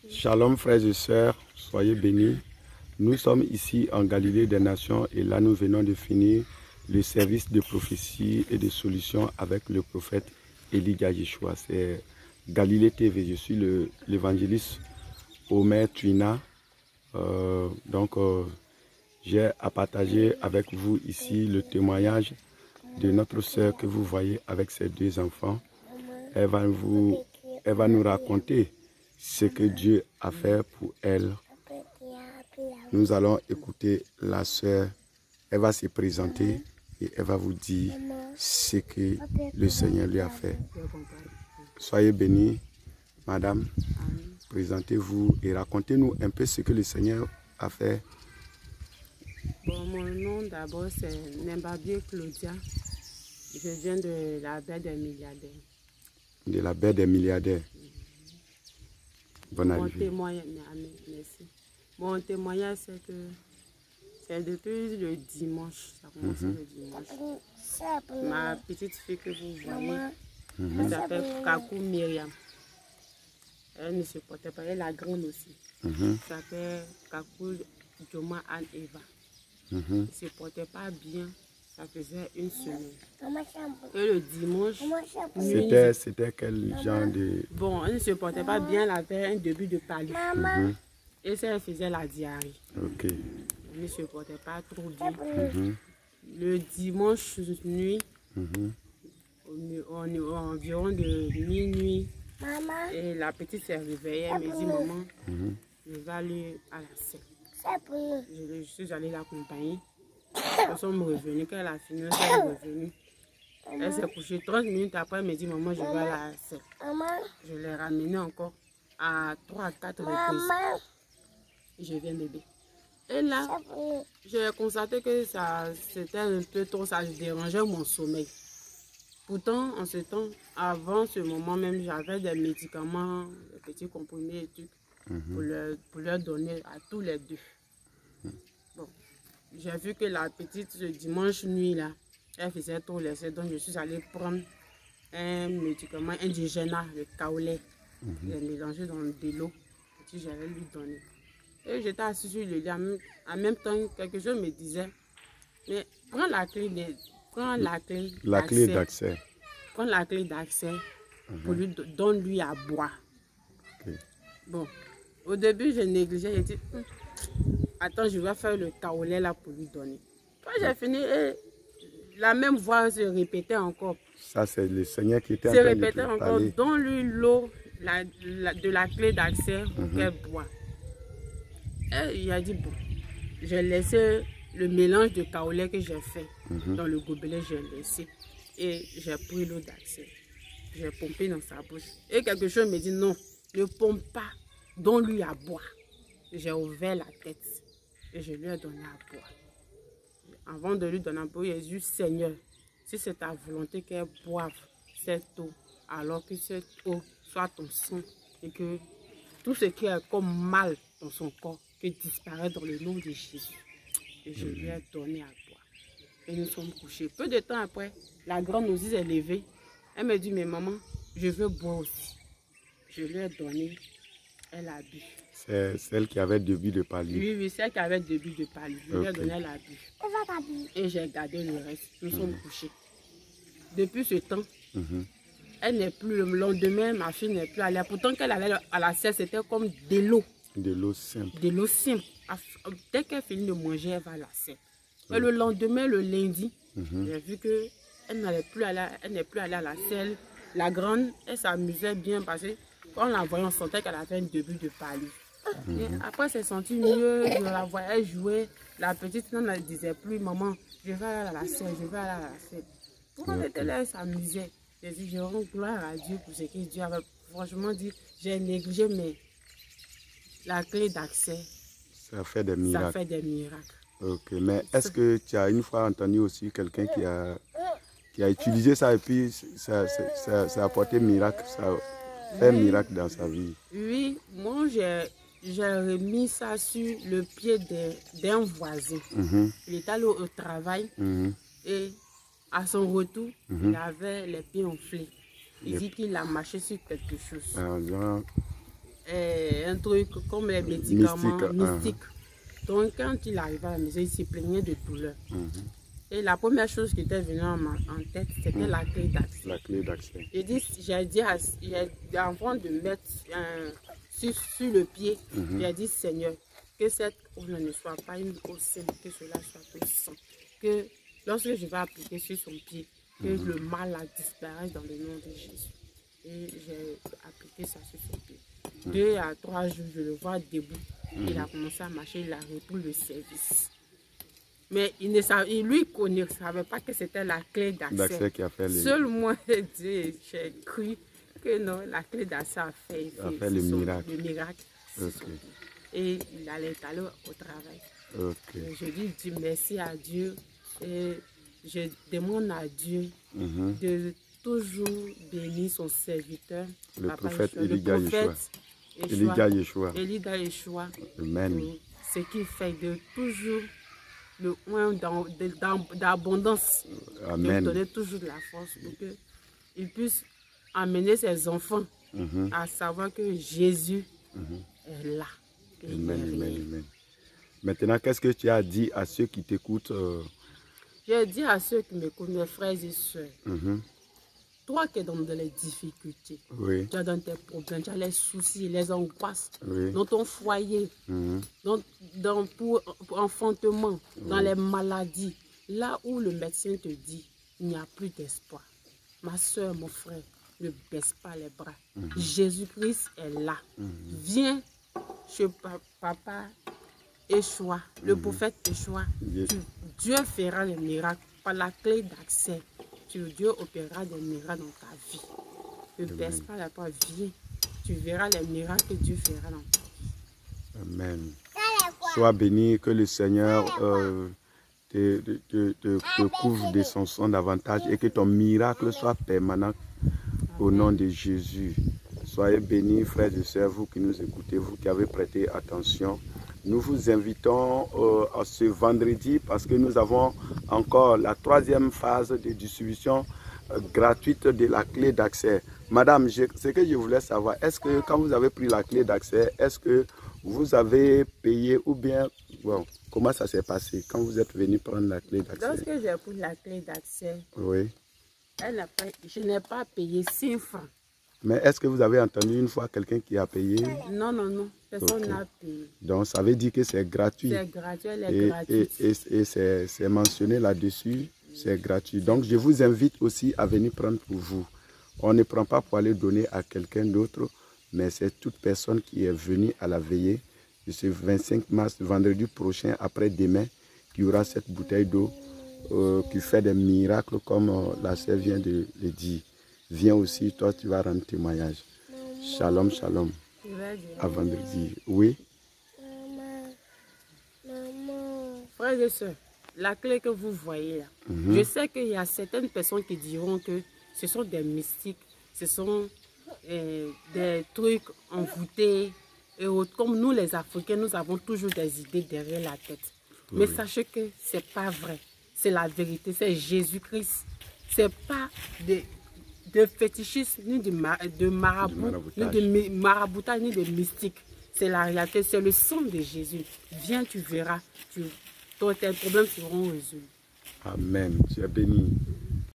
Shalom frères et sœurs, soyez bénis. Nous sommes ici en Galilée des Nations et là nous venons de finir le service de prophétie et de solution avec le prophète Elijah Yeshua. C'est Galilée TV, je suis l'évangéliste Omer Twina. J'ai à partager avec vous ici le témoignage de notre sœur que vous voyez avec ses deux enfants. Elle va nous raconter ce que Dieu a fait pour elle. Nous allons écouter la sœur. Elle va se présenter et elle va vous dire ce que le Seigneur lui a fait. Soyez bénis, madame. Présentez-vous et racontez-nous un peu ce que le Seigneur a fait. Bon, mon nom d'abord c'est Nembabié Claudia. Je viens de la baie des milliardaires. De la baie des milliardaires. Bonne arrivée. Merci. Mon témoignage, c'est que c'est depuis le dimanche. Ça a commencé le dimanche. Ma petite fille que vous voyez, elle s'appelle Kakou Myriam. Elle ne se portait pas, elle est la grande aussi. Elle s'appelle Kakou Joma Anne Eva. Elle ne se portait pas bien. Ça faisait une semaine. Et le dimanche, c'était quel genre de... Bon, elle ne se portait pas bien, elle avait un début de palu. Et ça, elle faisait la diarrhée. Ok. Elle ne se portait pas trop bien. Le dimanche nuit, environ de minuit, et la petite s'est réveillée, elle me dit, maman, je vais aller à la selle. Je suis allée l'accompagner. Nous sommes revenus, quand elle a fini, elle est revenue. Elle s'est couchée 30 minutes après, elle me dit, maman, je vais à la selle. Je l'ai ramenée encore à 3 à 4 reprises. Je viens bébé. Et là, j'ai constaté que c'était un peu trop, ça dérangeait mon sommeil. Pourtant, en ce temps, avant ce moment même, j'avais des médicaments, des petits comprimés et tout, pour leur donner à tous les deux. Bon. J'ai vu que la petite, ce dimanche nuit, là, elle faisait trop laisser. Donc, je suis allée prendre un médicament indigène, le kaolé. J'ai mélangé dans de l'eau. Et j'allais lui donner. Et j'étais assise sur le lit. En même temps, quelque chose me disait, mais prends la clé d'accès. Prends la clé d'accès pour lui donne-lui à boire. Bon, au début, j'ai négligé. J'ai dit, attends, je vais faire le kaolé là pour lui donner. Quand j'ai fini, la même voix se répétait encore. Ça, c'est le Seigneur qui était en train de répétait encore, parler. donne-lui l'eau de la clé d'accès pour qu'elle boive. Et il a dit, bon, j'ai laissé le mélange de kaolé que j'ai fait dans le gobelet, j'ai laissé. Et j'ai pris l'eau d'accès. J'ai pompé dans sa bouche. Et quelque chose me dit, non, ne pompe pas, donne-lui à boire. J'ai ouvert la tête et je lui ai donné à boire. Avant de lui donner à boire, j'ai dit, Seigneur, si c'est ta volonté qu'elle boive cette eau, alors que cette eau soit ton sang et que tout ce qui est comme mal dans son corps, que disparaît dans le nom de Jésus. Et je lui ai donné à boire. Et nous sommes couchés. Peu de temps après, la grande nous est levée. Elle me dit, mais maman, je veux boire aussi. Je lui ai donné, elle a bu. C'est celle qui avait début de palu. Oui, celle qui avait début de palu. Je lui ai donné, elle a bu. Et j'ai gardé le reste. Nous sommes couchés. Depuis ce temps, elle n'est plus, le lendemain, ma fille n'est plus allée. Pourtant, qu'elle allait à la selle, c'était comme de l'eau. De l'eau simple. De l'eau simple. Dès qu'elle finit de manger, elle va à la selle. Et le lendemain, le lundi, j'ai vu qu'elle n'est plus allée à la selle. La grande, elle s'amusait bien parce que quand on la voyait, on sentait qu'elle avait un début de palu. Après, c'est senti mieux, je la voyais jouer. La petite ne disait plus, maman, je vais aller à la selle, je vais aller à la selle. Quand elle était là, elle s'amusait. J'ai dit, je rends gloire à Dieu pour ce que Dieu avait franchement dit. J'ai négligé, mais la clé d'accès, ça fait des miracles. Ça fait des miracles. Ok, mais est-ce que tu as une fois entendu aussi quelqu'un qui a utilisé ça et puis ça a apporté miracle, ça a fait miracle dans sa vie? Oui, moi j'ai remis ça sur le pied d'un voisin. Il était allé au travail et à son retour, il avait les pieds enflés. Il dit qu'il a marché sur quelque chose. un truc comme les médicaments mystiques. Donc quand il arrivait à la maison, il se plaignait de douleur. Et la première chose qui était venue en tête, c'était la clé d'accès. La clé d'accès. J'ai dit avant de mettre sur le pied, j'ai dit Seigneur, que cette eau ne soit pas une eau saine, que cela soit puissant. Que lorsque je vais appliquer sur son pied, que le mal disparaisse dans le nom de Jésus. Et j'ai appliqué ça sur son pied. 2 à 3 jours, je le vois debout. Il a commencé à marcher, il a repris le service. Mais il ne savait, lui ne savait pas que c'était la clé d'accès. Qui a fait les... Seul moi, j'ai cru que non, la clé d'accès a fait le miracle. Okay. Et il allait aller au travail. Okay. Je dis merci à Dieu et je demande à Dieu de toujours bénir son serviteur. Le prophète Elijah Yeshua. Amen. Ce qui fait de toujours le moins d'abondance. Amen. De donner toujours de la force pour qu'il puisse amener ses enfants à savoir que Jésus est là. Amen. Maintenant, qu'est-ce que tu as dit à ceux qui t'écoutent? J'ai dit à ceux qui m'écoutent, mes frères et sœurs, toi qui es dans les difficultés, tu as dans tes problèmes, tu as les soucis, les angoisses, dans ton foyer, pour enfantement, dans les maladies, là où le médecin te dit, il n'y a plus d'espoir. Ma soeur, mon frère, ne baisse pas les bras. Jésus-Christ est là. Viens chez papa Yeshua, le prophète Yeshua. Dieu fera des miracles par la clé d'accès. Dieu opérera des miracles dans ta vie. Ne baisse pas la bras, viens. Tu verras les miracles que Dieu fera dans ta vie. Amen. Sois béni, que le Seigneur te couvre de son sang davantage et que ton miracle soit permanent. Au nom de Jésus. Soyez bénis, frères et sœurs, vous qui nous écoutez, vous qui avez prêté attention. Nous vous invitons à ce vendredi parce que nous avons encore la 3e phase de distribution gratuite de la clé d'accès. Madame, ce que je voulais savoir, est-ce que quand vous avez pris la clé d'accès, est-ce que vous avez payé ou bien, comment ça s'est passé quand vous êtes venu prendre la clé d'accès? Lorsque j'ai pris la clé d'accès, je n'ai pas payé 6 francs. Mais est-ce que vous avez entendu une fois quelqu'un qui a payé? Non, personne n'a payé. Donc ça veut dire que c'est gratuit. C'est gratuit, elle est gratuite. Et c'est mentionné là-dessus, c'est gratuit. Donc je vous invite aussi à venir prendre pour vous. On ne prend pas pour aller donner à quelqu'un d'autre, mais c'est toute personne qui est venue à la veillée de ce 25 mars, vendredi prochain, après-demain, qui aura cette bouteille d'eau qui fait des miracles comme la sœur vient de le dire. Viens aussi, toi tu vas rendre témoignage. Shalom, shalom. À vendredi. Oui. Frères et sœurs, la clé que vous voyez là, je sais qu'il y a certaines personnes qui diront que ce sont des mystiques, ce sont des trucs envoûtés et autres. Comme nous les Africains, nous avons toujours des idées derrière la tête. Mais sachez que ce n'est pas vrai. C'est la vérité, c'est Jésus-Christ. Ce n'est pas de fétichisme, ni de maraboutage, ni de mystique. C'est la réalité, c'est le sang de Jésus. Viens, tu verras, tes problèmes seront résolus. Amen. Tu es béni.